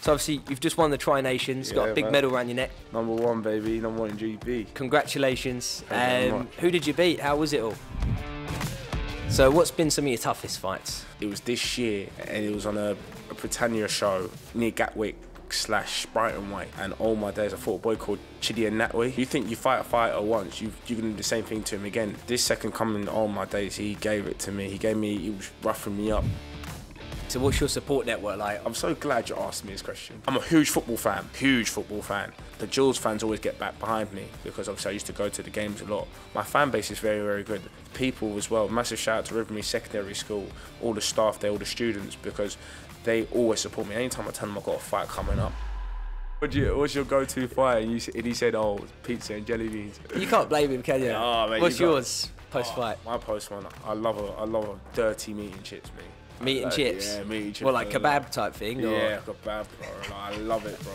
So obviously you've just won the Tri-Nations, got a big medal around your neck. #1, baby, #1 in GB. Congratulations. Who did you beat? How was it all? So what's been some of your toughest fights? It was this year, and it was on a Britannia show near Gatwick / Brighton Way, and all my days I fought a boy called Chidi Natwe. You think you fight a fighter once, you can do the same thing to him again. This second coming, all my days, he gave it to me. He was roughing me up. So what's your support network like? I'm so glad you asked me this question. I'm a huge football fan. The Jules fans always get back behind me because obviously I used to go to the games a lot. My fan base is very, very good. People as well. Massive shout out to Rivermead Secondary School, all the staff there, all the students, because they always support me. Anytime I tell them I've got a fight coming up. What's your go-to fight? And he said, oh, pizza and jelly beans. You can't blame him, can you? Oh, mate, what's yours post-fight? My post-one, I love a dirty meat and chips, mate. Meat and chips? Yeah, meat and chips. Well, like kebab type thing? Or? Yeah, kebab, bro. Like, I love it, bro.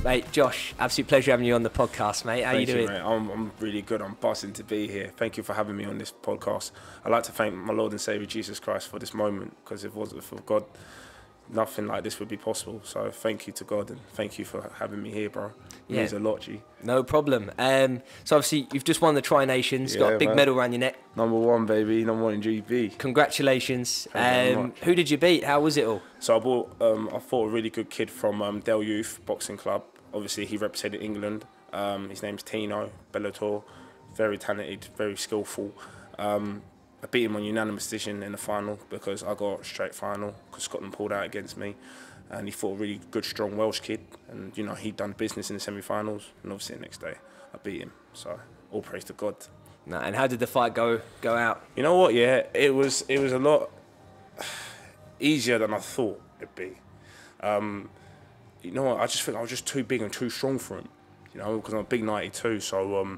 Mate, Josh, absolute pleasure having you on the podcast, mate. How you doing? Mate. I'm really good. I'm buzzing to be here. Thank you for having me on this podcast. I'd like to thank my Lord and Saviour Jesus Christ for this moment, because if it wasn't for God, nothing like this would be possible. So thank you to God, and thank you for having me here, bro. It means a lot, G. No problem. So obviously you've just won the Tri-Nations, got a big medal around your neck. #1, baby, #1 in GB. Congratulations. Who did you beat? How was it all? So I fought a really good kid from Del Youth Boxing Club. Obviously he represented England. His name's Tino Bellator. Very talented, very skillful. I beat him on unanimous decision in the final because I got straight final because Scotland pulled out against me, and he fought a really good, strong Welsh kid, and you know he'd done business in the semi-finals, and obviously the next day I beat him. So all praise to God. No, and how did the fight go out? You know what? Yeah, it was a lot easier than I thought it'd be. You know what? I just think I was just too big and too strong for him. You know, because I'm a big 92, so.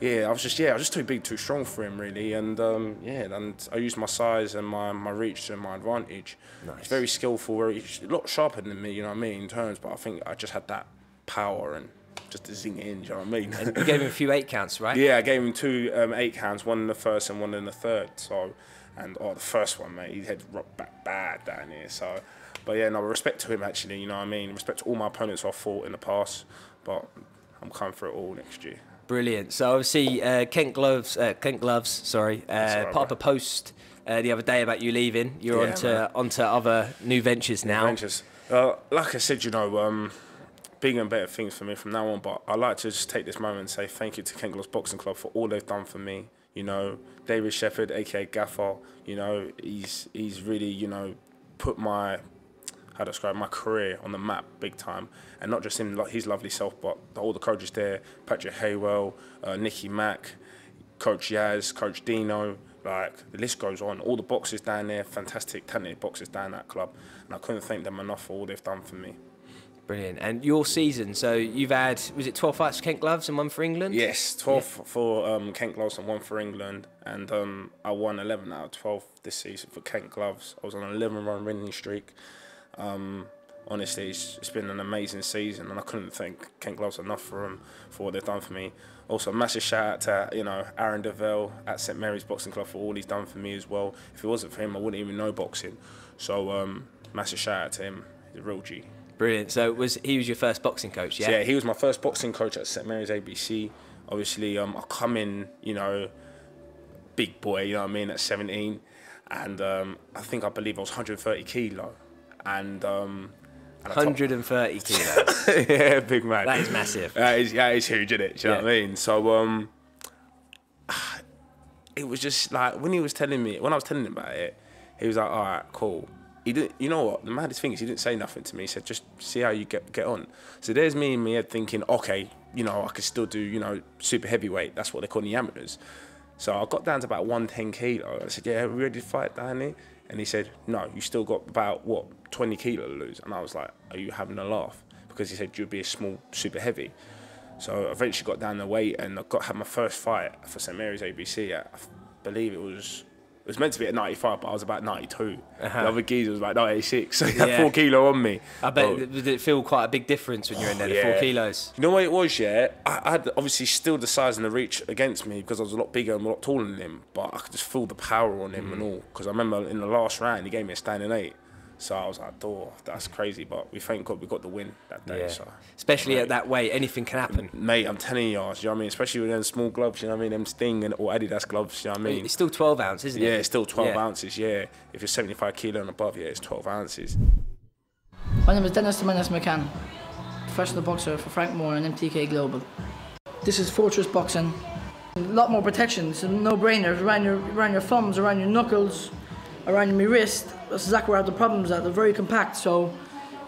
Yeah, I was just too big, too strong for him, really, and and I used my size and my reach to my advantage. Nice. He's very skillful, a lot sharper than me, you know what I mean, in terms. But I think I just had that power and just to zing it in, you know what I mean. And you gave him a few 8 counts, right? Yeah, I gave him 2 8 counts, one in the first and one in the third. So, and the first one, mate, his head rocked back bad down here. So, but yeah, no, respect to him actually, you know what I mean. Respect to all my opponents I've fought in the past, but I'm coming for it all next year. Brilliant. So obviously Kent Gloves, put up a post the other day about you leaving. You're onto other new ventures now. Like I said, you know, bigger and better things for me from now on. But I'd like to just take this moment and say thank you to Kent Gloves Boxing Club for all they've done for me. You know, David Shepherd, aka Gaffer. You know, he's really, you know, put my career on the map big time, and not just him, like his lovely self, but all the coaches there, Patrick Haywell, Nicky Mack, Coach Yaz, Coach Dino, like the list goes on. All the boxers down there, fantastic, talented boxers down that club, and I couldn't thank them enough for all they've done for me. Brilliant. And your season, so you've had, was it 12 fights for Kent Gloves and 1 for England? Yes, 12 for Kent Gloves and 1 for England, and I won 11 out of 12 this season for Kent Gloves. I was on an 11-run winning streak. Honestly, it's been an amazing season, and I couldn't thank Kent Gloves enough for what they've done for me. Also, massive shout out to Aaron Deville at St Mary's Boxing Club for all he's done for me as well. If it wasn't for him, I wouldn't even know boxing. So massive shout out to him. He's a real G. Brilliant. So he was your first boxing coach, yeah? So, yeah, he was my first boxing coach at St Mary's ABC. Obviously, I come in, big boy, you know what I mean, at 17, and I believe I was 130 kilo. And 130 kilos. Yeah, big man. That is massive. That is huge, isn't it? Do you know what I mean? So it was just like when I was telling him about it, he was like, "All right, cool." He didn't. You know what? The maddest thing is he didn't say nothing to me. He said, "Just see how you get on." So there's me in my head thinking, okay, I could still do super heavyweight. That's what they call the amateurs. So I got down to about 110 kilo. I said, "Yeah, we ready to fight down here?" And he said, "No, you still got about 20 kilo to lose." And I was like, "Are you having a laugh?" Because he said you'd be a small super heavy. So I eventually got down the weight and had my first fight for St Mary's ABC at, I believe it was It was meant to be at 95, but I was about 92. The other geezer was about 96, so he had 4 kilo on me. I bet, did it feel quite a big difference when you're in there, the 4 kilos? You know what it was, yeah? I had obviously still the size and the reach against me because I was a lot bigger and a lot taller than him, but I could just feel the power on him and all. Because I remember in the last round, he gave me a standing 8. So I was like, oh, that's crazy. But we thank God we got the win that day. So, especially at that weight, anything can happen. Mate, I'm telling you, you know what I mean? Especially with them small gloves, you know what I mean? Them Sting or Adidas gloves, you know what I mean? It's still 12 ounces, isn't it? Yeah, it's still 12 ounces, yeah. If you're 75 kilo and above, yeah, it's 12 ounces. My name is Dennis McCann, professional boxer for Frank Moore and MTK Global. This is Fortress Boxing. A lot more protection, it's a no-brainer. Around your thumbs, around your knuckles, around my wrist. That's exactly where I have the problems at. They're very compact, so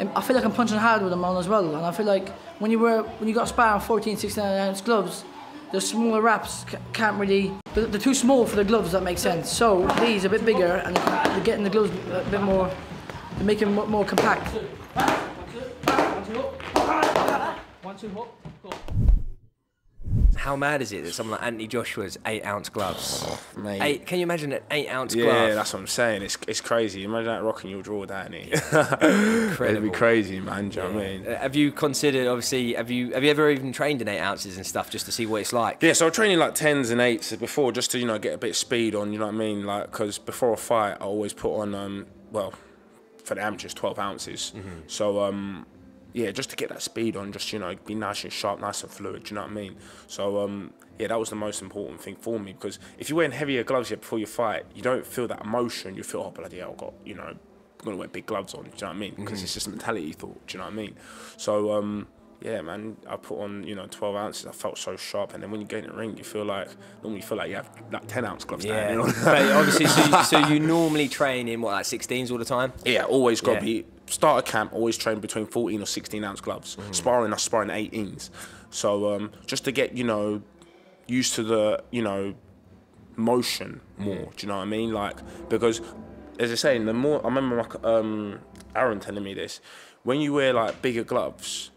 I feel like I'm punching hard with them on as well. And I feel like when you got sparring 14, 16 ounce gloves, the smaller wraps can't really. They're too small for the gloves. That makes sense. So these are a bit bigger, and they're getting the gloves a bit more. They're making them more compact. 1, 2, hook. 1, 2, hook. Go. How mad is it that someone like Anthony Joshua's 8-ounce gloves? Oh, mate. Can you imagine an 8-ounce glove? Yeah, that's what I'm saying. It's crazy. Imagine that rocking your draw, Danny. Incredible. It'd be crazy, man. Do you know what I mean? Have you considered, obviously, have you ever even trained in 8 ounces and stuff just to see what it's like? Yeah, so I'm training like 10s and 8s before just to, you know, get a bit of speed on, you know what I mean? Like, because before a fight, I always put on, well, for the amateurs, 12 ounces. So, yeah, just to get that speed on, just, you know, be nice and sharp, nice and fluid, you know what I mean? So, yeah, that was the most important thing for me, because if you're wearing heavier gloves before you fight, you don't feel that emotion. You feel, oh, bloody hell, I've got, you know, I'm going to wear big gloves on, do you know what I mean? Because it's just a mentality thought, do you know what I mean? So, yeah, man, I put on, you know, 12 ounces. I felt so sharp. And then when you get in the ring, you feel like, normally you feel like you have like 10-ounce gloves down, you know? But obviously, so you normally train in, what, like 16s all the time? Yeah, always got to be, start a camp, always train between 14 or 16-ounce gloves. Sparring, I sparring 18s. So just to get, you know, used to the, you know, motion more, do you know what I mean? Like, because, as I say, the more, I remember my, Aaron telling me this, when you wear like bigger gloves,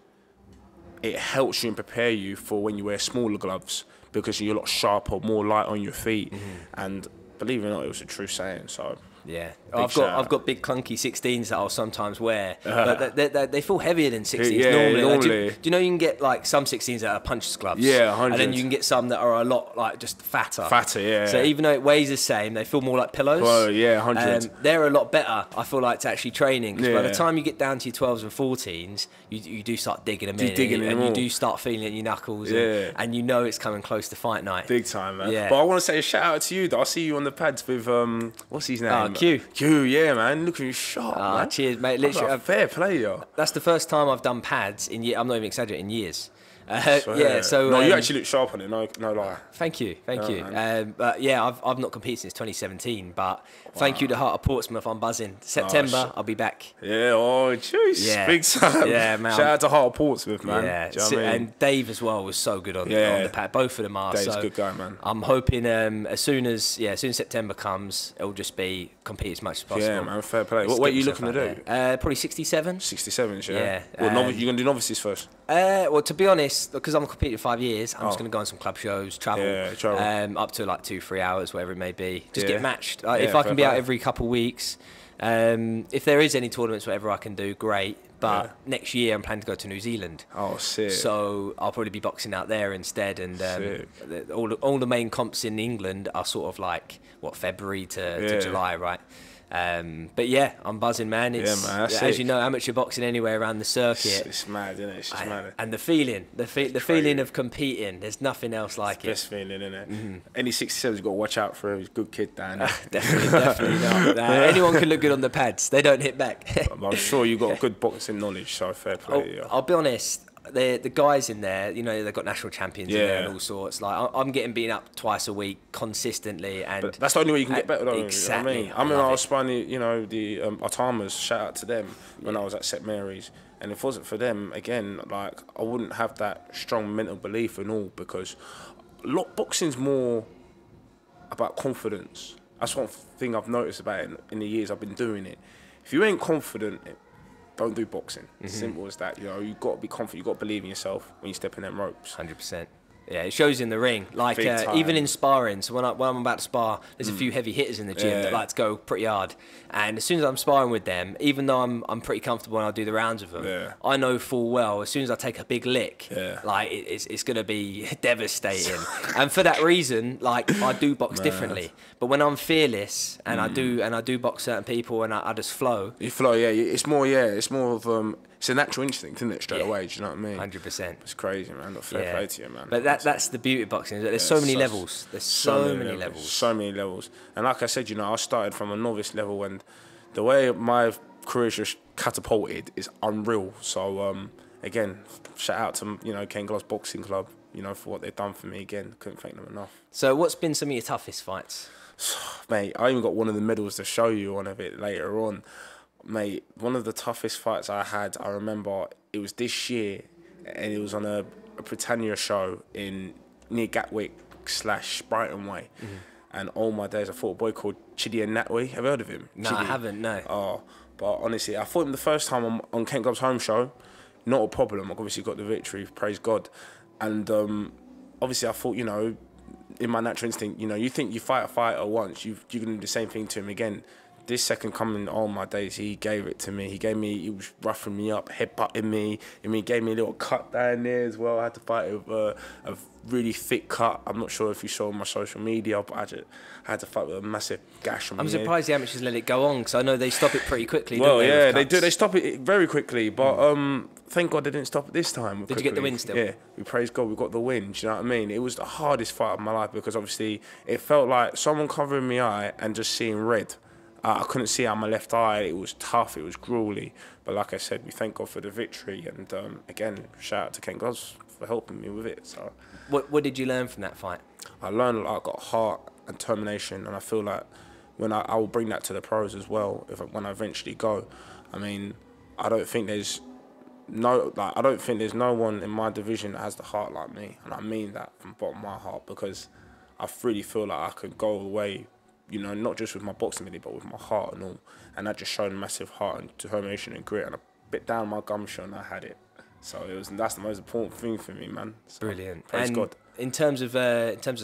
it helps you and prepare you for when you wear smaller gloves, because you're a lot sharper, more light on your feet. And believe it or not, it was a true saying. So yeah, I've got big clunky 16s that I'll sometimes wear, but they feel heavier than 16s normally. Like, do you know you can get like some 16s that are puncher's gloves? Yeah, 100. And then you can get some that are a lot like just fatter. Fatter, yeah. So even though it weighs the same, they feel more like pillows. Oh yeah, 100. They're a lot better, I feel like, to actually training. Because by the time you get down to your 12s and 14s, you do start digging them in, and you do start feeling it in your knuckles, and you know it's coming close to fight night. Big time, man. Yeah. But I want to say a shout out to you, though. I see you on the pads with what's his name? Q. Q, yeah, man. Looking sharp, man. Cheers, mate. Literally, fair play, yo. That's the first time I've done pads in years. I'm not even exaggerating, years. Yeah, so no, you actually look sharp on it. No lie. Thank you. But yeah, I've not competed since 2017. But thank you to Heart of Portsmouth. I'm buzzing. September, I'll be back. Yeah. Oh, jeez. Yeah. Big time. Yeah, man. Shout out to Heart of Portsmouth, man. Yeah. Do you know what I mean? And Dave as well was so good on the pad. Both of them are. Dave's a good guy, man. I'm hoping as soon as September comes, it'll just be compete as much as possible. Yeah, man. Fair play. What weight are you looking to do? Probably 67. 67, yeah. Yeah. Well, you're gonna do novices first. Well, to be honest, because I'm competing 5 years, I'm just going to go on some club shows, travel, up to like 2-3 hours, whatever it may be. Just get matched. If I can be out every couple of weeks, if there is any tournaments, whatever I can do, great. But next year I'm planning to go to New Zealand. Oh, sick. So I'll probably be boxing out there instead. And all the main comps in England are sort of like, February to July, right? But yeah, I'm buzzing, man. It's, man, as you know, amateur boxing anywhere around the circuit. It's mad, isn't it? It's just mad. And the feeling, the feeling of competing, there's nothing else like it. Best feeling, isn't it? Any 67's got to watch out for him. He's a good kid, Dan. Definitely not. Anyone can look good on the pads. They don't hit back. I'm sure you've got good boxing knowledge, so fair play. I'll be honest. The guys in there, you know, they've got national champions in there and all sorts. Like I'm getting beaten up twice a week consistently, and but that's the only way you can get better, though. Exactly. You know what I mean, I was sparring, you know, the Atamas. Shout out to them when I was at St Mary's, and if it wasn't for them, again, like I wouldn't have that strong mental belief and all, because boxing's more about confidence. That's one thing I've noticed about it in the years I've been doing it. If you ain't confident, don't do boxing. Simple as that. You know, you've got to be confident. You've got to believe in yourself when you step in them ropes. 100%. Yeah, it shows in the ring. Like even in sparring. So when I'm about to spar, there's a few heavy hitters in the gym that like to go pretty hard. And as soon as I'm sparring with them, even though I'm pretty comfortable and I'll do the rounds with them, I know full well as soon as I take a big lick, like it's gonna be devastating. And for that reason, like I do box differently. But when I'm fearless and I do box certain people and I just flow. You flow, yeah. It's more of it's a natural instinct, isn't it? Straight away, do you know what I mean? 100%. It's crazy, man. Not fair play to you, man. But that's the beauty of boxing. There's so many levels. There's so many levels. So many levels. And like I said, you know, I started from a novice level, and the way my career just catapulted is unreal. So again, shout out to Ken Gloss Boxing Club, for what they've done for me. Again, couldn't thank them enough. So what's been some of your toughest fights? Mate, I even got one of the medals to show you on a bit later on. Mate, one of the toughest fights I had, I remember it was this year, and it was on a Britannia show near Gatwick / Brighton Way. And all my days I fought a boy called Chidi Natwi. Have you heard of him? No, Chidi? I haven't, no. Oh, but honestly, I fought him the first time on Kent Glove's home show. Not a problem. I obviously got the victory, praise God. And obviously I thought, in my natural instinct, you think you fight a fighter once, you're going to do the same thing to him again. This second coming, all my days, he gave it to me. He was roughing me up, headbutting me. He gave me a little cut down there as well. I had to fight with a really thick cut. I'm not sure if you saw on my social media, but I had to fight with a massive gash on my head. I'm surprised the amateurs let it go on, because I know they stop it pretty quickly. Well, don't yeah, they do. They stop it very quickly, but thank God they didn't stop it this time. Did you get the win still? Yeah, we praise God, we got the win. Do you know what I mean? It was the hardest fight of my life, because obviously it felt like someone covering my eye and just seeing red. I couldn't see out my left eye. It was tough. It was gruely. But like I said, we thank God for the victory. And again, shout out to Ken Gloves for helping me with it. So, what did you learn from that fight? I learned a lot. I got heart and determination, and I feel like when I will bring that to the pros as well. When I eventually go, I mean, I don't think there's no one in my division that has the heart like me, and I mean that from the bottom of my heart, because I really feel like I could go away. Not just with my boxing ability, but with my heart and all. And that just showed massive heart and determination and grit. And I bit down my gumption and I had it. So that's the most important thing for me, man. So, brilliant. Praise God. In terms of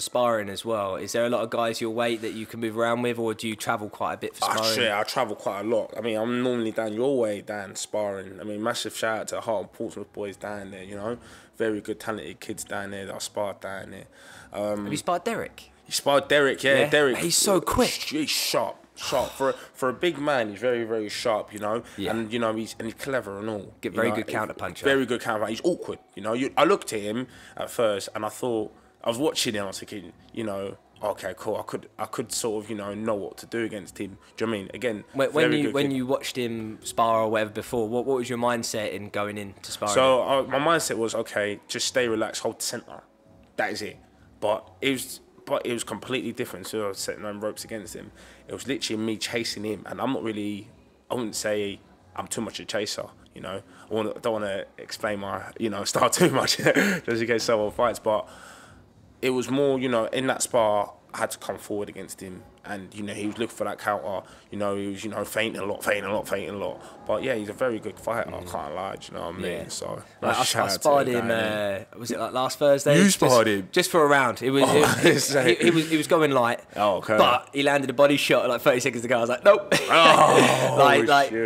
sparring as well, is there a lot of guys your weight that you can move around with, or do you travel quite a bit for sparring? I travel quite a lot. I mean, I'm normally down your way, Dan, sparring. I mean, massive shout out to the Heart and Portsmouth boys down there, Very good, talented kids down there that I sparred down there. Have you sparred Derek? He sparred Derek, yeah. Derek. He's so quick. He's sharp. For a big man, he's very, very sharp, Yeah. And he's clever and all. Very good counter puncher. Very good counter puncher. He's awkward, I looked at him at first and I thought, I was watching him, I was thinking, okay, cool. I could sort of, know what to do against him. Do you know what I mean? Again, when you watched him spar or whatever before, what was your mindset in going into sparring? So my mindset was, okay, just stay relaxed, hold the centre. That is it. But it was completely different. So I was setting on ropes against him. It was literally me chasing him, and I wouldn't say I'm too much a chaser. I don't want to explain my style too much just in case someone fights. But it was more, in that spar, I had to come forward against him, and he was looking for that counter. He was fainting a lot. But yeah, he's a very good fighter. I can't lie. Do you know what I mean? Yeah. So I sparred him. Was it like last Thursday? You sparred him just for a round. He was going light. Oh, okay. But he landed a body shot at like 30 seconds to go. I was like, nope.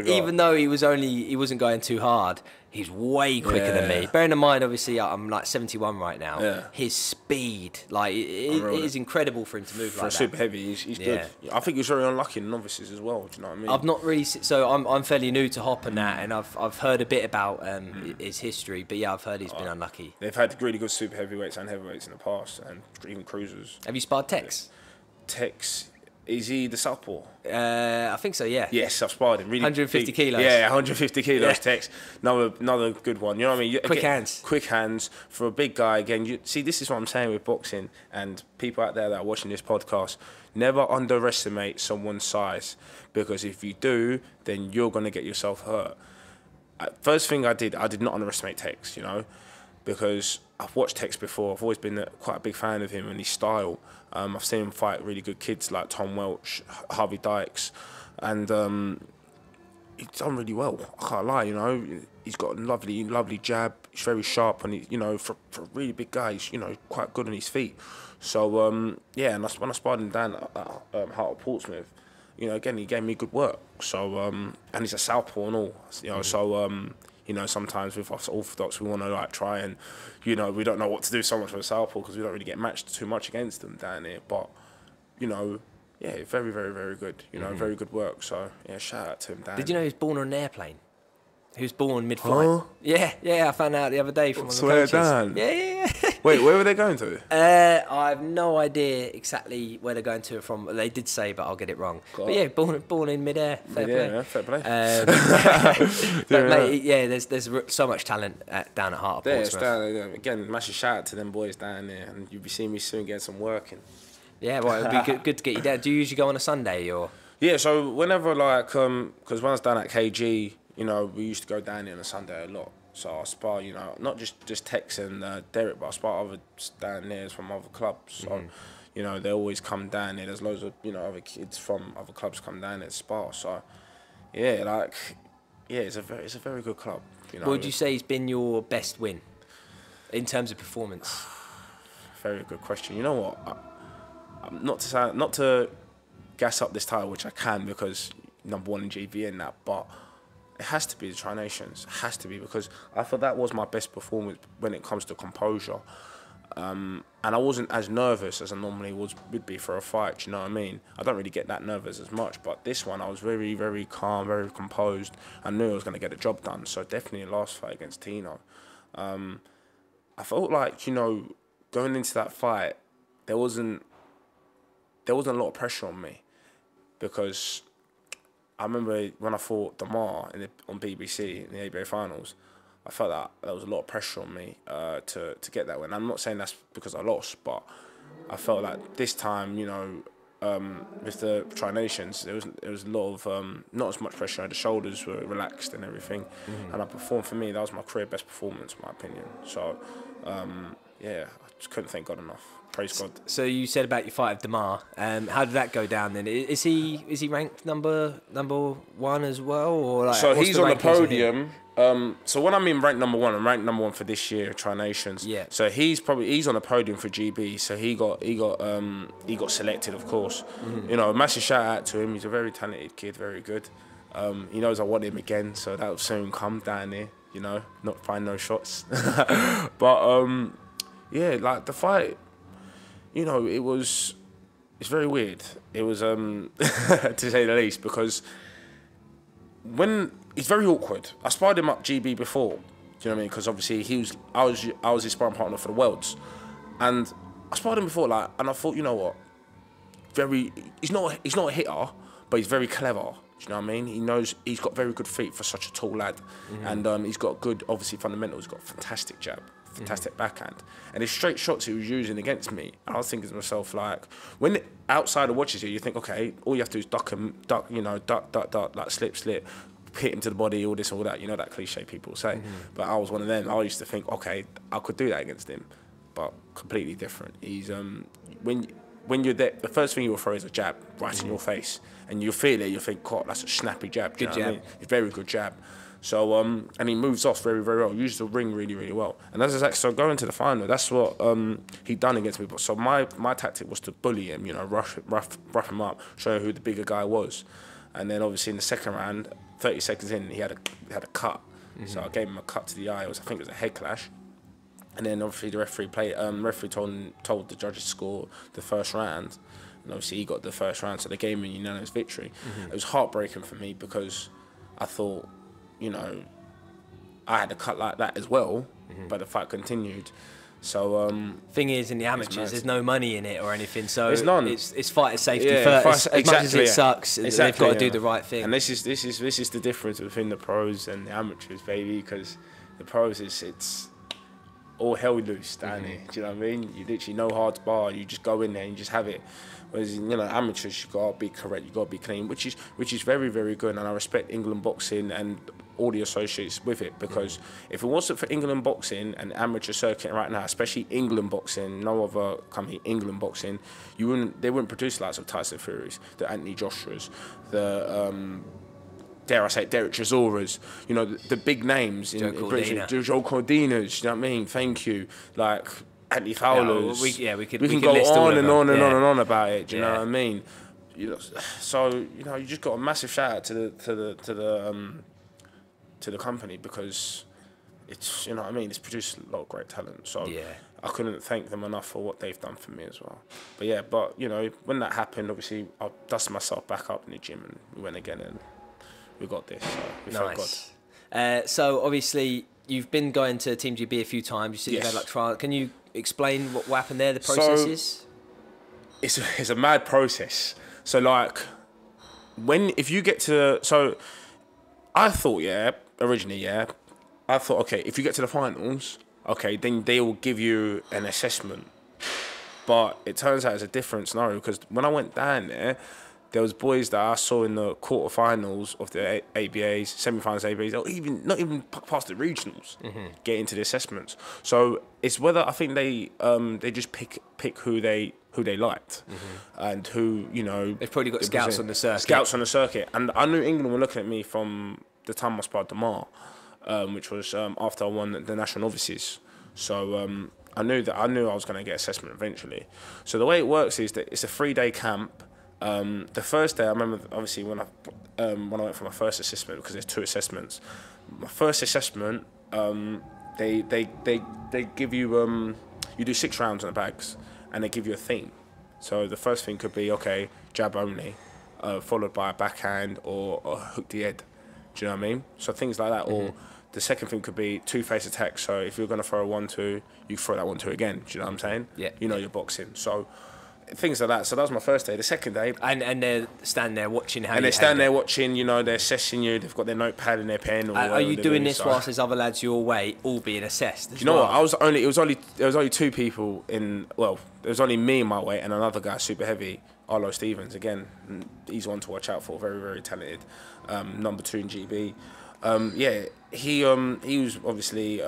Even though he wasn't going too hard. He's way quicker than me. Bearing in mind, obviously, I'm like 71 right now. Yeah. His speed, it is incredible for him to move like that. For super heavy, he's good. I think he's very unlucky in novices as well. Do you know what I mean? I've not really. So I'm fairly new to Hop and that, and I've heard a bit about his history. But yeah, I've heard he's been unlucky. They've had really good super heavyweights and heavyweights in the past, and even cruisers. Have you sparred Tex? Tex. Is he the southpaw? I think so, yeah. Yes, I've sparred him. Really 150 big. kilos. Yeah, 150 kilos, Tex. Another good one. You know what I mean? Quick hands. Quick hands for a big guy. Again, see, this is what I'm saying with boxing, and people out there that are watching this podcast, never underestimate someone's size, because if you do, then you're going to get yourself hurt. First thing I did not underestimate Tex, because I've watched Tex before. I've always been quite a big fan of him and his style. I've seen him fight really good kids like Tom Welch, Harvey Dykes, and he's done really well. I can't lie, you know. He's got a lovely jab. He's very sharp, and he, you know, for a really big guy, he's, you know, quite good on his feet. So yeah, and when I sparred him down at Heart of Portsmouth, you know, again he gave me good work. So and he's a southpaw and all, you know. So you know, sometimes with us orthodox, we want to like try and, you know, we don't know what to do so much with a southpaw because we don't really get matched too much against them down here. But you know, yeah, very good. You know, very good work. So yeah, shout out to him, Dan. Did you know he was born on an airplane? He was born mid-flight. Huh? Yeah, I found out the other day from one of the coaches. Down. Yeah. Wait, where were they going to? I have no idea exactly where they're going to from. They did say, but I'll get it wrong. God. But yeah, born in mid-air. Fair play. Yeah, fair play. But mate, yeah, there's so much talent down at Heart of Portsmouth. Again, massive shout out to them boys down there, and you'll be seeing me soon getting some work in. Yeah, well, it'd be good to get you down. Do you usually go on a Sunday or? Yeah, so whenever like, because when I was down at KG, you know, we used to go down there on a Sunday a lot. So I spar, you know, not just Tex and Derek, but I spar other down there from other clubs. So, you know, they always come down there. There's loads of, you know, other kids from other clubs come down there to spar. So, yeah, like, yeah, it's a very good club. You know, what would you say has been your best win in terms of performance? Very good question. You know what? Not to gas up this title, which I can because #1 in GB and that, but it has to be the Tri-Nations. It has to be, because I thought that was my best performance when it comes to composure. And I wasn't as nervous as I normally would be for a fight, you know what I mean? I don't really get that nervous as much, but this one I was very calm, very composed. I knew I was going to get the job done, so definitely the last fight against Tino. I felt like, you know, going into that fight, there wasn't a lot of pressure on me, because I remember when I fought Damar on BBC in the ABA finals, I felt that there was a lot of pressure on me to get that win. I'm not saying that's because I lost, but I felt like this time, you know, with the Tri-Nations, there was a lot of not as much pressure. The shoulders were relaxed and everything, and I performed. For me, that was my career best performance, in my opinion. So, yeah, I just couldn't thank God enough. Praise God. So you said about your fight with Damar. How did that go down then? Is he ranked number one as well, or like, so he's on the podium. So when I mean ranked #1, I'm ranked #1 for this year Tri-Nations. Yeah. So he's on the podium for GB. So he got selected, of course. You know, massive shout out to him. He's a very talented kid, very good. He knows I want him again, so that will soon come down there. You know, not find no shots. But yeah, like the fight. You know, it's very weird. It was, to say the least, because it's very awkward. I sparred him up GB before, do you know what I mean? Because obviously I was his sparring partner for the Worlds, and I sparred him before, like, and I thought, you know what? He's not a hitter, but he's very clever. Do you know what I mean? He's got very good feet for such a tall lad, and he's got good, obviously, fundamentals. He's got a fantastic jab. Fantastic backhand, and his straight shots he was using against me. And I was thinking to myself, like, when outsider watches you think, okay, all you have to do is duck, you know, duck, like slip, hit him to the body, all this, all that. You know that cliche people say. But I was one of them. I used to think, okay, I could do that against him, but completely different. He's when you're there, the first thing you will throw is a jab right in your face, and you feel it. You think, God, that's a snappy jab. Good jab. What I mean? It's a very good jab. So, and he moves off very well. Uses the ring really well. And that's exactly, so going to the final, that's what he done against me. But so my tactic was to bully him, you know, rough him up, show who the bigger guy was. And then obviously in the second round, 30 seconds in, he had a cut. So I gave him a cut to the eye. I think it was a head clash. And then obviously the referee told the judges to score the first round. And obviously he got the first round, so they gave him a unanimous victory. It was heartbreaking for me because I thought, you know, I had a cut like that as well, but the fight continued. So thing is, in the amateurs, there's no money in it or anything. So there's none. It's fighter safety first. As much as it sucks, they've got to do the right thing. And this is the difference between the pros and the amateurs, baby. Because the pros it's all hell loose down here. Do you know what I mean? You literally no hard bar. You just go in there and you just have it. Whereas, you know, amateurs, you gotta be correct, you gotta be clean, which is very, very good, and I respect England boxing and all the associates with it, because if it wasn't for England boxing and amateur circuit right now, especially England boxing, no other company, England boxing, they wouldn't produce lots of Tyson Furies, the Anthony Joshuas, the dare I say it, Derek Chisora's, you know, the big names in British, Joe Cordina's, you know what I mean? Thank you. Like, Anthony Fowler's. We can go list on and on and on and on about it, do you know Yeah. what I mean? You know, so, you know, you just got a massive shout out to the company, because it's, you know what I mean, it's produced a lot of great talent. So Yeah. I couldn't thank them enough for what they've done for me as well. But yeah, you know, when that happened, obviously I dusted myself back up in the gym and we went again and we got this. So we thank God. So obviously you've been going to Team GB a few times. You said Yes. you've had like trial. Can you explain what happened there? The processes. So it's a mad process. So like, if you get to, so I thought, originally, I thought, okay, if you get to the finals, okay, then they will give you an assessment. But it turns out it's a different scenario, because when I went down there was boys that I saw in the quarterfinals of the ABAs, semi-finals ABAs, or not even past the regionals, get into the assessments. So it's whether, I think they just pick who they liked, and who, you know, They've probably got scouts on the circuit. Scouts on the circuit, and I knew England were looking at me from the time I sparred Damar, which was after I won the national novices. So I knew I was going to get assessment eventually. So the way it works is that it's a 3-day camp. The first day, I remember obviously when I went for my first assessment, because there's 2 assessments. My first assessment, they give you you do 6 rounds on the bags, and they give you a theme. So the first thing could be, okay, jab only, followed by a backhand or a hook the head. Do you know what I mean? So things like that. Or the second thing could be 2-face attack. So if you're going to throw a 1-2, you throw that 1-2 again. Do you know what I'm saying? Yeah. You know you're boxing. So things like that. So that was my first day. The second day, and they're standing there watching how. And they're standing there watching. You know, they're assessing you. They've got their notepad and their pen. Or are you doing this whilst there's other lads your weight all being assessed? Do you know what? There was only 2 people in. Well, there was only me in my weight and another guy super heavy, Arlo Stevens. Again, he's one to watch out for. Very, very talented. Number 2 in GB. He was obviously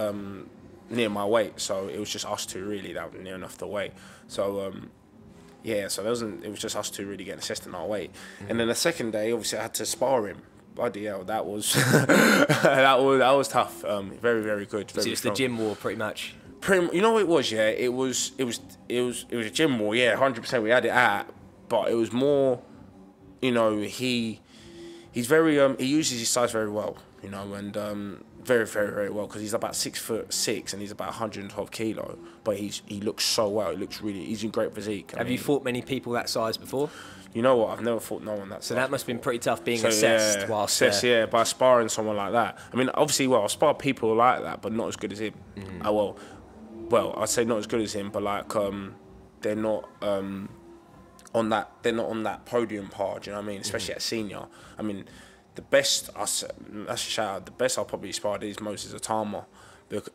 near my weight, so it was just us 2 really that were near enough the weight. So so it was just us 2 really getting assessed in our weight. And then the second day, obviously I had to spar him. Bloody hell, that was that was tough. Very, very good. Very so it's the gym war, pretty much. You know what it was? Yeah, it was a gym war. Yeah, 100%. We had it at, but it was more. You know, he's very he uses his size very well. You know, and very, very, very well, because he's about 6'6" and he's about 112 kilo. But he looks so well. He's in great physique. Have you fought many people that size before? You know what? I've never fought no one that size. So that must have been pretty tough being assessed whilst. By sparring someone like that. I mean, obviously, I spar people like that, but not as good as him. Well, I'd say not as good as him, but like they're not on that podium part. Do you know what I mean? Especially at senior. I mean, the best that's a shout out. The best I'll probably sparred is Moses Atama,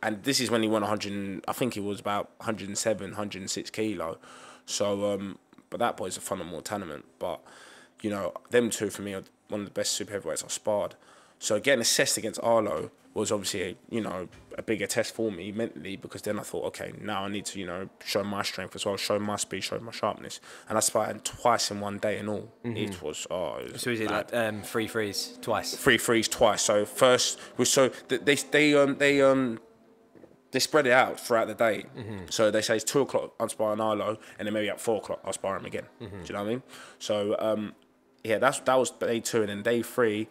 and this is when he won 100. I think he was about 107, 106 kilo. So, but that boy's a phenomenal tournament. But you know, them 2 for me are one of the best super heavyweights I've sparred. So getting assessed against Arlo was obviously a bigger test for me mentally, because then I thought, okay, now I need to show my strength as well, show my speed, show my sharpness. And I sparred twice in one day and all. It was so is it bad. Like 3 frees twice? 3 frees twice. So first was they spread it out throughout the day. So they say it's 2 o'clock I'm sparring Arlo, and then maybe at 4 o'clock I'll spar him again. Do you know what I mean? So that was day 2, and then day 3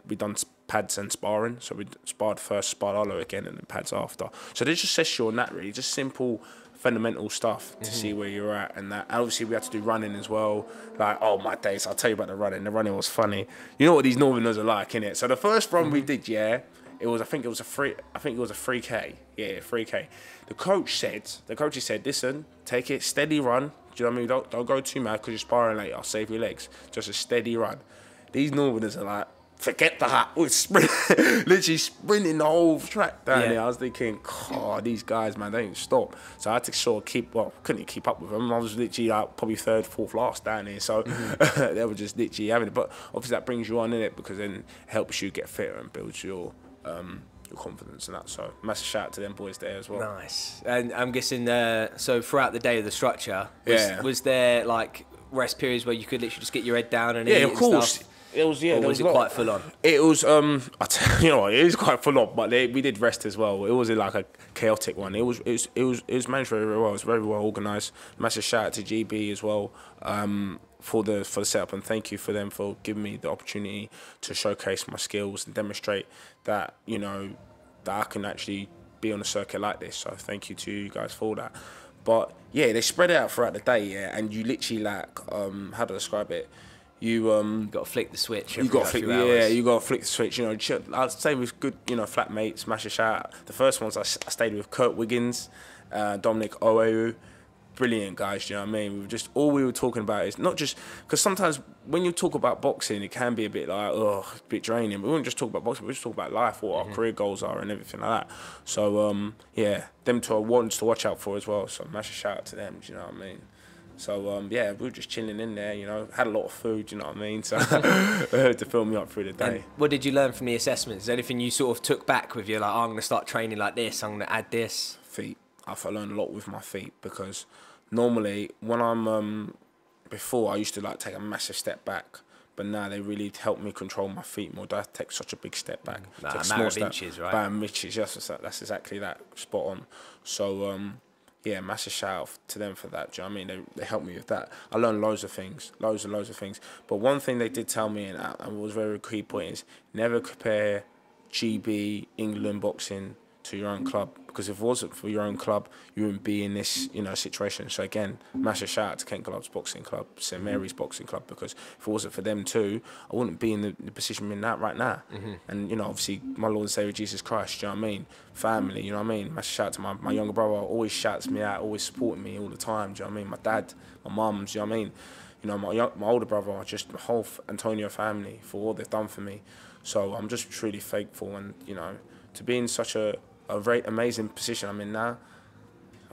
we done pads and sparring. So we sparred first, sparred Arlo again, and then pads after. So they just assess you on that, really, just simple fundamental stuff to see where you're at and that. And obviously we had to do running as well. Like, oh my days, I'll tell you about the running. The running was funny. You know what these Northerners are like, innit? So the first run we did, I think it was a 3K. Yeah, 3K. The coach said, listen, take it, steady run. Do you know what I mean? Don't go too mad because you're sparring later. I'll save your legs. Just a steady run. These Northerners are like, forget that. We're literally sprinting the whole track down there. I was thinking, God, these guys, man, they didn't stop. So I had to couldn't keep up with them. I was literally probably 3rd, 4th last down here. So they were just literally having it. But obviously that brings you on, innit? Because then it helps you get fitter and builds your confidence and that. So massive shout out to them boys there as well. Nice. And I'm guessing, so throughout the day of the structure, was there like rest periods where you could literally just get your head down and eat of course. Stuff? It was, or was it quite full on? It was, you know, it is quite full on, but we did rest as well. It wasn't like a chaotic one. It was managed very, very well. It was very well organised. Massive shout out to GB as well for the setup, and thank you for them for giving me the opportunity to showcase my skills and demonstrate that, you know, that I can actually be on a circuit like this. So thank you to you guys for that. But yeah, they spread it out throughout the day, and you literally like how to describe it. You got to flick the switch. You got to flick, you got to flick the switch. You know, I'd say with good, you know, flatmates, smash a shout. The first ones I stayed with Kurt Wiggins, Dominic Owewu, brilliant guys. You know what I mean? All we were talking about is not just because sometimes when you talk about boxing, it can be a bit like a bit draining. But we wouldn't just talk about boxing. We just talk about life, what our career goals are, and everything like that. So yeah, them two are ones to watch out for as well. So smash a shout out to them. Do you know what I mean? So, yeah, we were just chilling in there, you know, had a lot of food, you know what I mean, so to fill me up through the day. And what did you learn from the assessments? Is there anything you sort of took back with you, like, I'm going to start training like this, I'm going to add this? Feet. I learned a lot with my feet because normally when I'm, before I used to like take a massive step back, but now they really help me control my feet more. I take such a big step back. Take a small step, inches, right? By inches, yes, that's exactly that, spot on. So, yeah, massive shout out to them for that. Do you know what I mean? They helped me with that. I learned loads of things, loads and loads of things. But one thing they did tell me, and was a very key point, is never compare GB England boxing to your own club, because if it wasn't for your own club, you wouldn't be in this, you know, situation. So again, massive shout out to Kent Gloves Boxing Club, St Mary's Boxing Club, because if it wasn't for them too, I wouldn't be in the position I'm in that right now. And you know, obviously, my Lord and Savior Jesus Christ, do you know what I mean? Family, you know what I mean? Massive shout out to my younger brother, always shouts me out, always supporting me all the time. Do you know what I mean? My dad, my mum, do you know what I mean? You know, my older brother, just the whole Antonio family for all they've done for me. So I'm just truly thankful, and you know, to be in such a very amazing position I'm in now,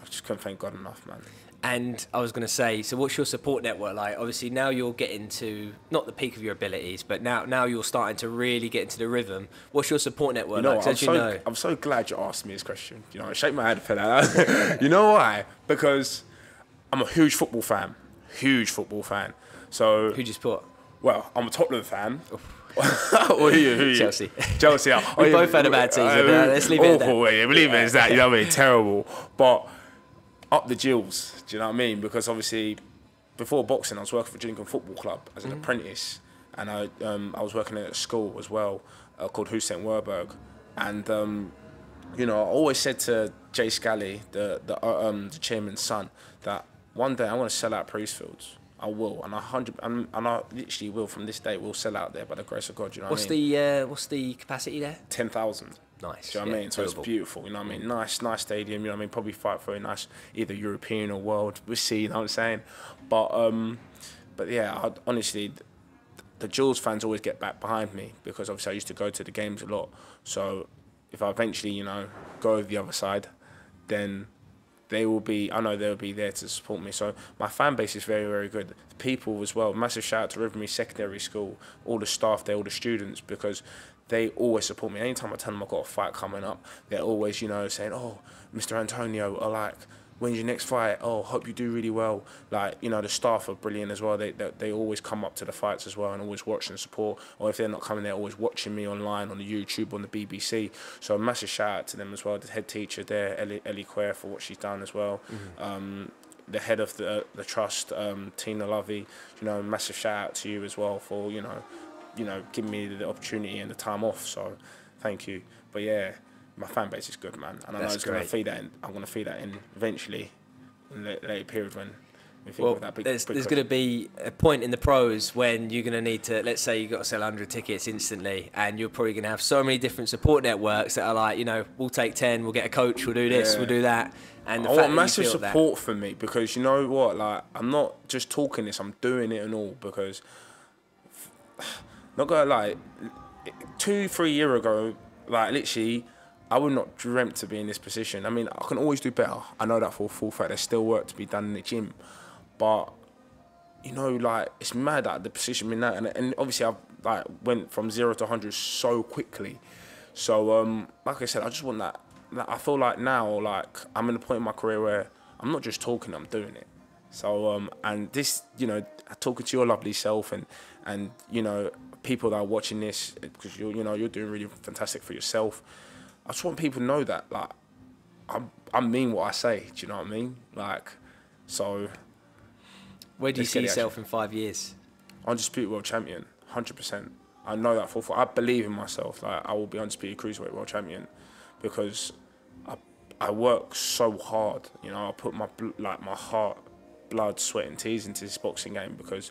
I just couldn't thank God enough, man. And I was going to say, so what's your support network like? Obviously now you're getting to, not the peak of your abilities, but now you're starting to really get into the rhythm. What's your support network like? I'm so glad you asked me this question. You know, I shake my head for that. You know why? Because I'm a huge football fan. So who do you support? Well, I'm a Tottenham fan. Who are you? Chelsea. We both had a bad season. Let's leave it at that. Yeah, leave it as that. You know what I mean? Terrible. But up the Gills. Do you know what I mean? Because obviously, before boxing, I was working for Gillingham Football Club as an apprentice, and I was working at a school as well called Hussein Werberg, and you know, I always said to Jay Scally, the chairman's son, that one day I want to sell out Priestfields. I will, and I literally will from this day. We'll sell out there by the grace of God. You know what I mean? What's the capacity there? 10,000. Nice. Do you know what I mean? So it's beautiful. You know what I mean? Nice stadium. You know what I mean? Probably fight for a nice either European or world. We'll see. You know what I'm saying? But yeah, honestly, the Jules fans always get back behind me because obviously I used to go to the games a lot. So if I eventually, you know, go over the other side, then I know they'll be there to support me. So my fan base is very, very good. The people as well. Massive shout out to Rivermead Secondary School, all the staff there, all the students, because they always support me. Anytime I tell them I've got a fight coming up, they're always, you know, saying, "Oh, Mr. Antonio," or like, "When's your next fight? Oh, hope you do really well." Like, you know, the staff are brilliant as well. They always come up to the fights as well and always watch and support. Or if they're not coming, they're always watching me online on the YouTube, on the BBC. So a massive shout out to them as well. The head teacher there, Ellie Quare, for what she's done as well. The head of the trust, Tina Lovey. You know, massive shout out to you as well for you know, giving me the opportunity and the time off. So thank you. But yeah, my fan base is good, man, and I know it's going to feed that in. I'm going to feed that in eventually, in the later period when we think of that big. There's going to be a point in the pros when you're going to need to, let's say you've got to sell 100 tickets instantly, and you're probably going to have so many different support networks that are like, you know, we'll take 10, we'll get a coach, we'll do this, we'll do that. And I want massive support for me, because you know what, like, I'm not just talking this, I'm doing it and all, because not gonna lie, 2-3 years ago, like literally, I would not dreamt to be in this position. I mean, I can always do better. I know that for a full fact. There's still work to be done in the gym. But, you know, like, it's mad at the position I'm in now. And obviously, I've, like, went from 0 to 100 so quickly. So, like I said, I just want that. I feel like now, like, I'm in a point in my career where I'm not just talking, I'm doing it. So, and this, you know, talking to your lovely self and you know, people that are watching this, because you're doing really fantastic for yourself. I just want people to know that, like, I mean what I say. Do you know what I mean? Like, so. Where do you see yourself in 5 years? Undisputed world champion, 100%. I know that for I believe in myself. Like, I will be undisputed cruiserweight world champion, because I work so hard. You know, I put my heart, blood, sweat, and tears into this boxing game, because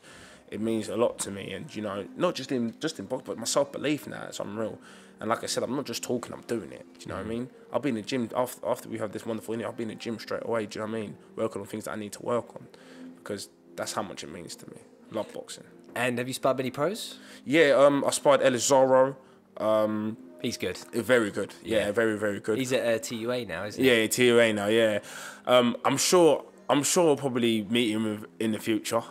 it means a lot to me. And, you know, not just in boxing, but my self-belief now, it's unreal. And like I said, I'm not just talking, I'm doing it. Do you know what I mean? I'll be in the gym, after we have this wonderful interview, I'll be in the gym straight away, do you know what I mean? Working on things that I need to work on, because that's how much it means to me. Love boxing. And have you sparred many pros? Yeah, I sparred S04. He's good. Very good. Yeah, very, very good. He's at TUA now, isn't he? Yeah, TUA now, yeah. I'm sure I'll probably meet him in the future.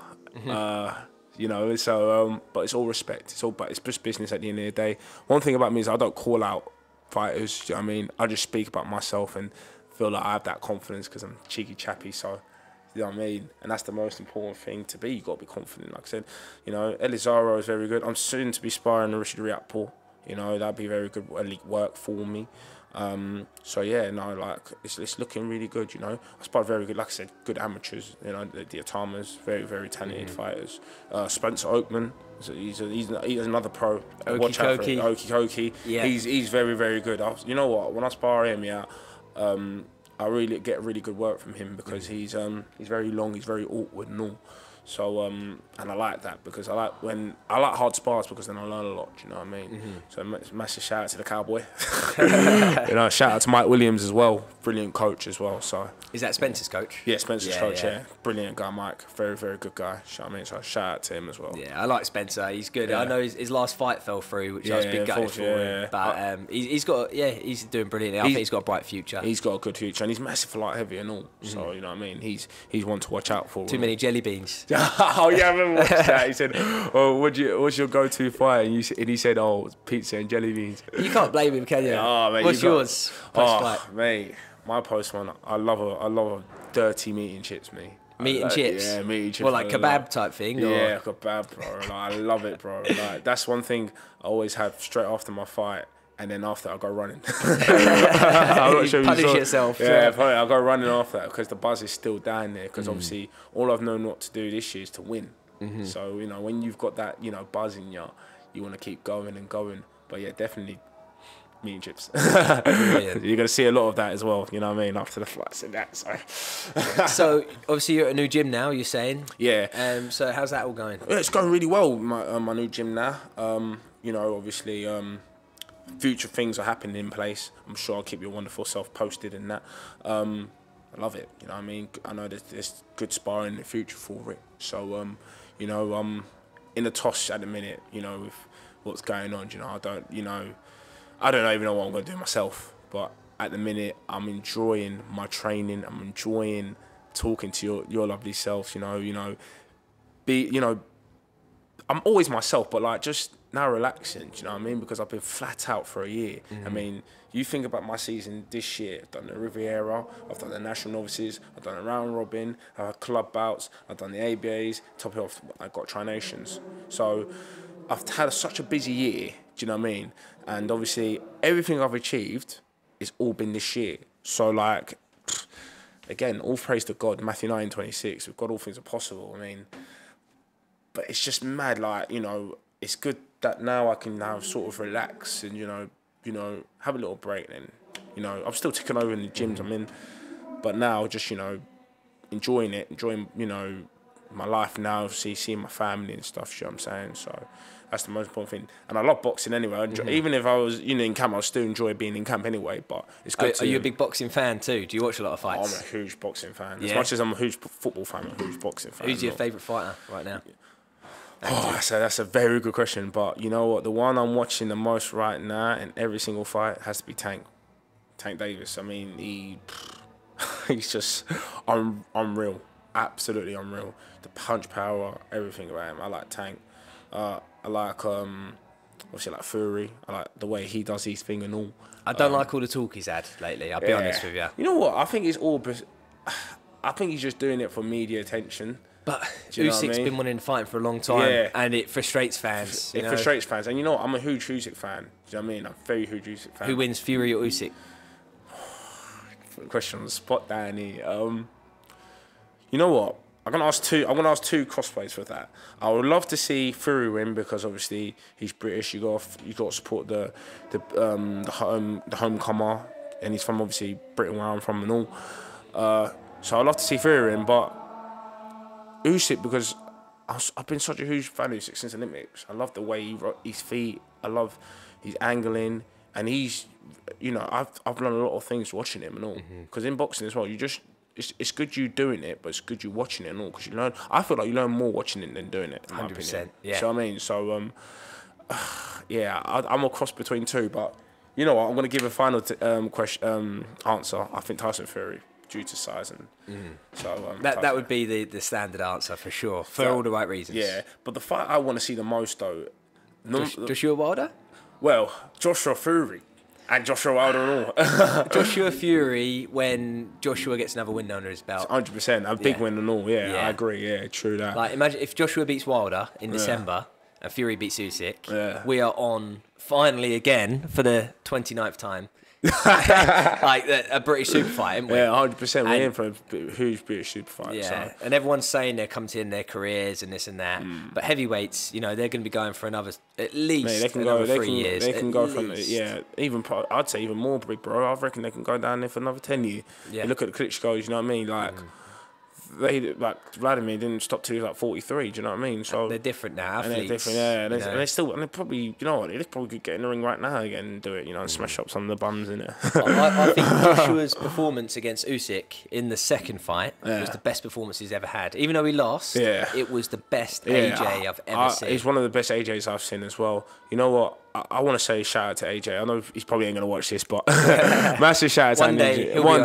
You know, so, but it's all respect. But it's just business at the end of the day. One thing about me is I don't call out fighters, do you know what I mean? I just speak about myself and feel like I have that confidence because I'm cheeky chappy, so, you know what I mean? And that's the most important thing to be. You got to be confident. Like I said, you know, Elizaro is very good. I'm soon to be sparring Rashid Riatpour. You know, that'd be very good elite work for me. So yeah, no, like it's looking really good. You know, I sparred very good. Like I said, good amateurs. You know, the Atamas, very, very talented fighters. Spencer Oakman, he's another pro. Watch out for Okie Koki. Yeah, he's very, very good. You know what? When I spar him, yeah, I really get really good work from him, because he's very long, he's very awkward and all. So and I like that, because I like hard spars, because then I learn a lot. Do you know what I mean? So massive shout out to the cowboy. You know, shout out to Mike Williams as well, brilliant coach as well. So is that Spencer's coach? Yeah, Spencer's coach. Yeah, brilliant guy, Mike. Very, very good guy. You know what I mean? So shout out to him as well. Yeah, I like Spencer. He's good. Yeah. I know his last fight fell through, which I was big gutted for him. But he's doing brilliantly. I think he's got a bright future. He's got a good future, and he's massive for light heavy and all. So you know what I mean? He's one to watch out for. Too many jelly beans. Oh yeah, I remember watching that. He said, "Oh, what's your go-to fight?" And he said, "Oh, pizza and jelly beans." You can't blame him, can you? Oh, mate, what's yours? Post-fight? Mate, my post one. I love a dirty meat and chips, me. Meat and chips. Yeah, meat and chips. Well, like kebab type thing. Or? Yeah, kebab, bro. Like, I love it, bro. Like, that's one thing I always have straight after my fight. And then after I go running. I'm not sure you punish yourself. Yeah, probably I'll go running after that, because the buzz is still down there. Because obviously all I've known what to do this year is to win. So, you know, when you've got that, you know, buzz in you want to keep going and going. But yeah, definitely meat and chips. You're going to see a lot of that as well, you know what I mean, after the fights and that. So obviously you're at a new gym now, you're saying? Yeah. So how's that all going? Yeah, it's going really well, my new gym now. You know, obviously... future things are happening in place. I'm sure I'll keep your wonderful self posted in that. I love it. You know what I mean? I know there's good sparring in the future for it. So, you know, I'm in the toss at the minute, you know, with what's going on. You know, I don't even know what I'm going to do myself. But at the minute, I'm enjoying my training. I'm enjoying talking to your lovely self, you know, I'm always myself, but like just now relaxing, do you know what I mean? Because I've been flat out for a year. I mean, you think about my season this year, I've done the Riviera, I've done the National Novices, I've done a round robin, I've had club bouts, I've done the ABAs, top it off, I got Tri-Nations. So I've had such a busy year, do you know what I mean? And obviously everything I've achieved it's all been this year. So like, again, all praise to God, Matthew 9:26, with God all things are possible. I mean, but it's just mad, like, you know, it's good that now I can now sort of relax and, you know, have a little break then. You know, I'm still ticking over in the gyms I'm in, but now just, you know, enjoying, you know, my life now, seeing my family and stuff, you know what I'm saying? So that's the most important thing. And I love boxing anyway. Even if I was, you know, in camp, I still enjoy being in camp anyway, but it's good Are you a big boxing fan too? Do you watch a lot of fights? I'm a huge boxing fan. As much as I'm a huge football fan, I'm a huge boxing fan. Who's your favourite fighter right now? Oh, so that's a very good question. But you know what? The one I'm watching the most right now in every single fight has to be Tank Davis. I mean, he's just unreal. Absolutely unreal. The punch power, everything about him. I like Tank. I like, obviously, like Fury. I like the way he does his thing and all. I don't like all the talk he's had lately, I'll be honest with you. You know what? I think it's all... I think he's just doing it for media attention. But Usyk's been wanting to fight for a long time, and it frustrates fans. It frustrates fans, and you know what? I'm a huge Usyk fan. Do you know what I mean? I'm a very huge Usyk fan. Who wins, Fury or Usyk? Question on the spot, Danny. You know what? I'm gonna ask two crossplays for that. I would love to see Fury win because obviously he's British. You got to support the homecomer, and he's from obviously Britain where I'm from and all. So I'd love to see Fury win, but Usyk, because I've been such a huge fan of Usyk since the Olympics. I love the way he rocked his feet. I love his angling, and he's, you know, I've learned a lot of things watching him and all. Because in boxing as well, it's good you doing it, but it's good you watching it and all. Because you learn, I feel like you learn more watching it than doing it. In 100%. My opinion. Yeah. So I mean, I'm a cross between two, but you know what? I'm gonna give a final answer. I think Tyson Fury, due to size and so that would be the standard answer for sure, for all the right reasons. Yeah, but the fight I want to see the most though, Joshua Wilder. Well, Joshua Fury and Joshua Wilder and all. Joshua Fury when Joshua gets another win under his belt. 100%, a big win and all. Yeah, I agree. Yeah, true that. Like imagine if Joshua beats Wilder in December and Fury beats Usyk. Yeah. We are on finally again for the 29th time. Like a British super fight, aren't we? Yeah, 100%. We're in for a huge British super fight. Yeah, so. And everyone's saying they're coming to end their careers and this and that. But heavyweights, you know, they're going to be going for at least another 3 years. They can go from even I'd say even more, big bro. I reckon they can go down there for another 10 years. Yeah. You look at the Klitschko's, you know what I mean? Like. Vladimir didn't stop till he was like 43. Do you know what I mean? So they're different now. Athletes, and they're different, yeah. And they're probably, you know what? They probably could get in the ring right now again and do it, you know, and smash up some of the bums in it. I think Joshua's performance against Usyk in the second fight was the best performance he's ever had. Even though he lost, it was the best AJ I've ever seen. He's one of the best AJs I've seen as well. You know what? I want to say shout out to AJ. I know he's probably ain't going to watch this, but massive shout out to Andy. One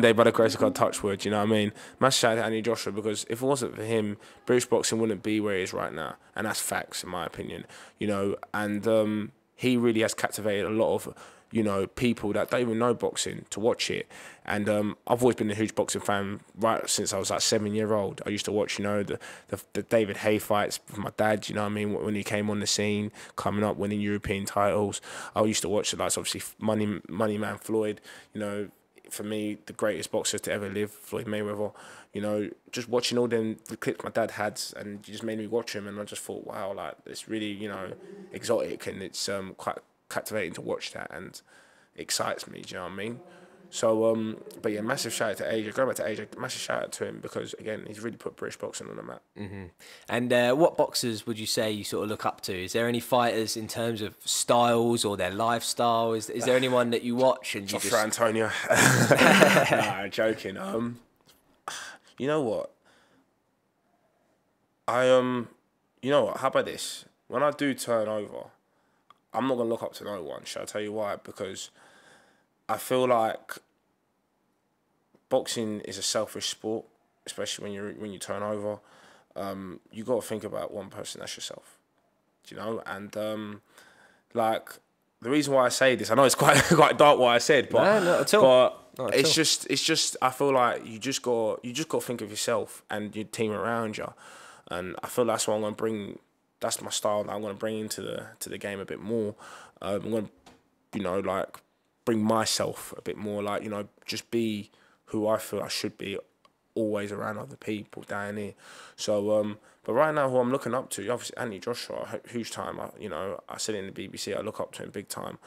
day, by the grace of God, touch wood, you know what I mean? Massive shout out to Andy Joshua, because if it wasn't for him, British boxing wouldn't be where it is right now. And that's facts, in my opinion. You know, and he really has captivated a lot of, you know, people that don't even know boxing to watch it. And I've always been a huge boxing fan right since I was like 7 years old. I used to watch, you know, the David Haye fights with my dad, you know what I mean, when he came on the scene, coming up, winning European titles. I used to watch the likes, obviously, Money Man Floyd, you know, for me, the greatest boxer to ever live, Floyd Mayweather. You know, just watching all the clips my dad had, and it just made me watch him, and I just thought, wow, like, it's really, you know, exotic, and it's quite captivating to watch that, and excites me, do you know what I mean? So, but yeah, massive shout out to AJ. Going back to AJ, massive shout out to him, because again, he's really put British boxing on the map. And what boxers would you say you sort of look up to? Is there any fighters in terms of styles or their lifestyle? Is there anyone that you watch and you just... Antonio. Nah, I'm joking. You know what? You know what? How about this? When I do turn over, I'm not gonna look up to no one. Shall I tell you why? Because I feel like boxing is a selfish sport, especially when you turn over. You got to think about one person, that's yourself. Do you know? And like, the reason why I say this, I know it's quite dark what I said, but no, not at all. But it's just I feel like you just got to think of yourself and your team around you, and I feel that's what I'm gonna bring. That's my style that I'm gonna bring into the game a bit more. I'm gonna, you know, like, bring myself a bit more, like, you know, just be who I feel I should be, always around other people down here. So, but right now, who I'm looking up to, obviously Andy Joshua, huge time. I said it in the BBC, I look up to him big time.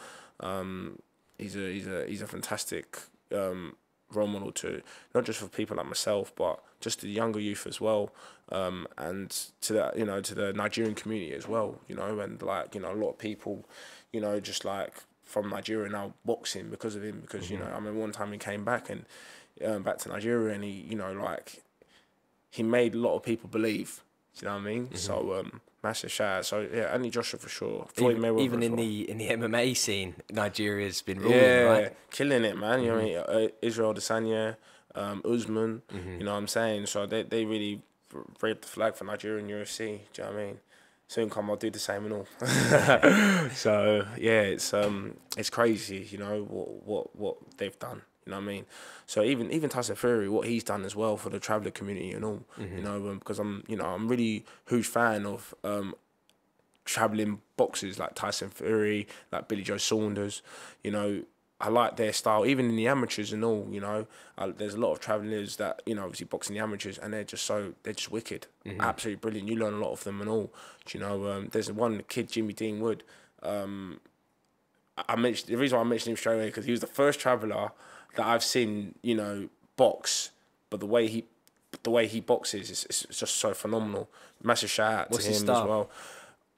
He's a fantastic role model to, not just for people like myself, but just to the younger youth as well, and to the, you know, to the Nigerian community as well, you know, and like, you know, a lot of people, you know, just like from Nigeria now boxing because of him, because you know, I mean, one time he came back and back to Nigeria, and he, you know, like, he made a lot of people believe. Do you know what I mean? So massive shout out. So yeah, Andy Joshua for sure. Floyd Mayweather even in the MMA scene, Nigeria's been ruling, right? Killing it, man. You know what I mean? Israel Adesanya, Usman. You know what I'm saying? So they really braved the flag for Nigeria and UFC. Do you know what I mean? Soon come, I'll do the same and all. So yeah, it's crazy. You know what they've done. You know what I mean? So even Tyson Fury, what he's done as well for the traveller community and all, you know, because I'm really huge fan of travelling boxers like Tyson Fury, like Billy Joe Saunders. You know, I like their style, even in the amateurs and all. You know, there's a lot of travellers that, you know, obviously box in the amateurs, and they're just wicked, absolutely brilliant. You learn a lot of them and all. Do you know, there's one kid, Jimmy Dean Wood. I mentioned, the reason why I mentioned him straight away, because he was the first traveller that I've seen, you know, box, but the way he boxes is just so phenomenal. Massive shout out to him as well.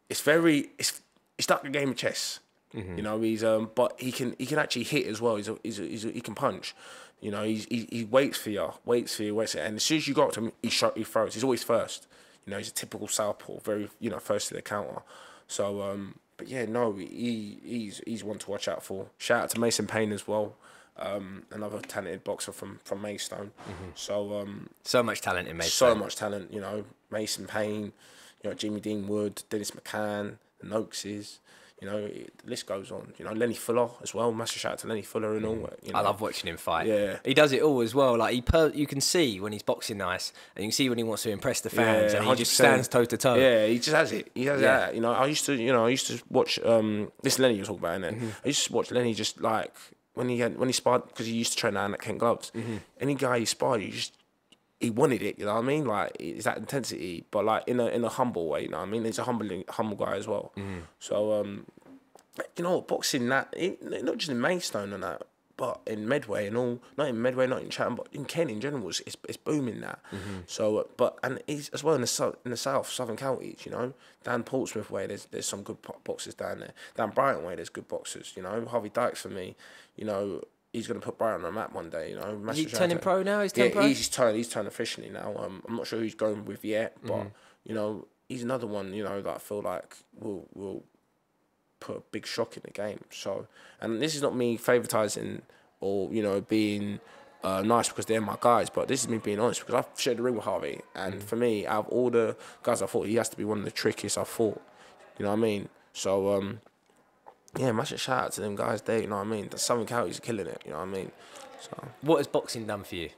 It's like a game of chess. You know, he's but he can actually hit as well. He can punch. You know, he waits for you, and as soon as you got to him, he throws. He's always first. You know, he's a typical southpaw, very, you know, first to the counter. So but yeah, no, he's one to watch out for. Shout out to Mason Payne as well. Another talented boxer from Maidstone. So so much talent in Maidstone. So much talent, you know. Mason Payne, you know, Jimmy Dean Wood, Dennis McCann, the Noakeses. You know, the list goes on. You know, Lenny Fuller as well. Massive shout out to Lenny Fuller and all. You know. I love watching him fight. Yeah, he does it all as well. Like you can see when he's boxing nice, and you can see when he wants to impress the fans, and he just stands toe to toe. Yeah, he just has it. He has that. You know, I used to watch this Lenny you talk about, innit? I used to watch Lenny just like when he sparred, because he used to train down at Kent Gloves. Any guy he sparred, he wanted it, you know what I mean? Like, it's that intensity, but like in a humble way, you know what I mean? He's a humble guy as well. So, you know, boxing not just in Maidstone and that, but in Medway and all, not in Medway, not in Chatham, but in Kent in general, it's booming now. So, and he's as well in the southern counties, you know, down Portsmouth way, there's some good boxers down there. Down Brighton way, there's good boxers, you know. Harvey Dykes for me, you know, he's going to put Brighton on the map one day, you know. Is he turning pro now? He's turning pro? He's turned officially now. I'm not sure who he's going with yet, but, you know, he's another one, you know, that I feel like will put a big shock in the game. So, and this is not me favoritising or, you know, being nice because they're my guys, but this is me being honest because I've shared the ring with Harvey, and for me, out of all the guys I fought, he has to be one of the trickiest I've fought. You know what I mean? So, yeah, massive shout out to them guys there, you know what I mean? The Southern Counties are killing it, you know what I mean? So, what has boxing done for you?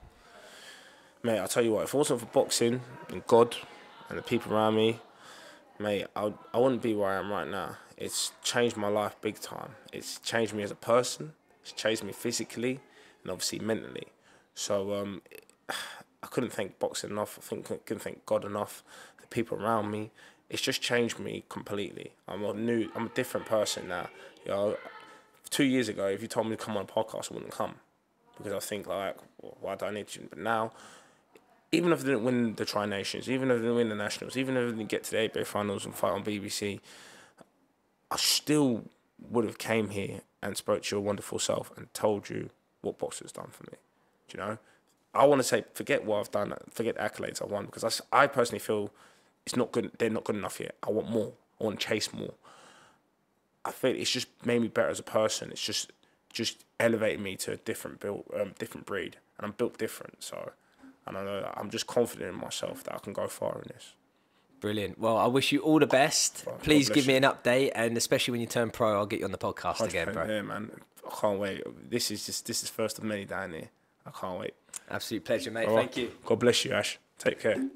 Mate, I'll tell you what, if it wasn't for boxing and God and the people around me, mate, I wouldn't be where I am right now. It's changed my life big time. It's changed me as a person. It's changed me physically and obviously mentally. So I couldn't thank boxing enough. I couldn't thank God enough. The people around me. It's just changed me completely. I'm a different person now. You know, 2 years ago, if you told me to come on a podcast, I wouldn't come because I think like, well, why do I need to? But now, even if I didn't win the Tri-Nations, even if I didn't win the Nationals, even if I didn't get to the ABA finals and fight on BBC, I still would have came here and spoke to your wonderful self and told you what boxing's done for me. Do you know? I want to say, forget what I've done, forget the accolades I won, because I personally feel it's not good. They're not good enough yet. I want more. I want to chase more. I feel it's just made me better as a person. It's just elevated me to a different breed, and I'm built different. So, I don't know. I'm just confident in myself that I can go far in this. Brilliant. Well, I wish you all the best. Bro, please give me an update, and especially when you turn pro, I'll get you on the podcast again, bro. Yeah, man. I can't wait. This is first of many down here. I can't wait. Absolute pleasure, mate. Thank you. God bless you, Ash. Take care.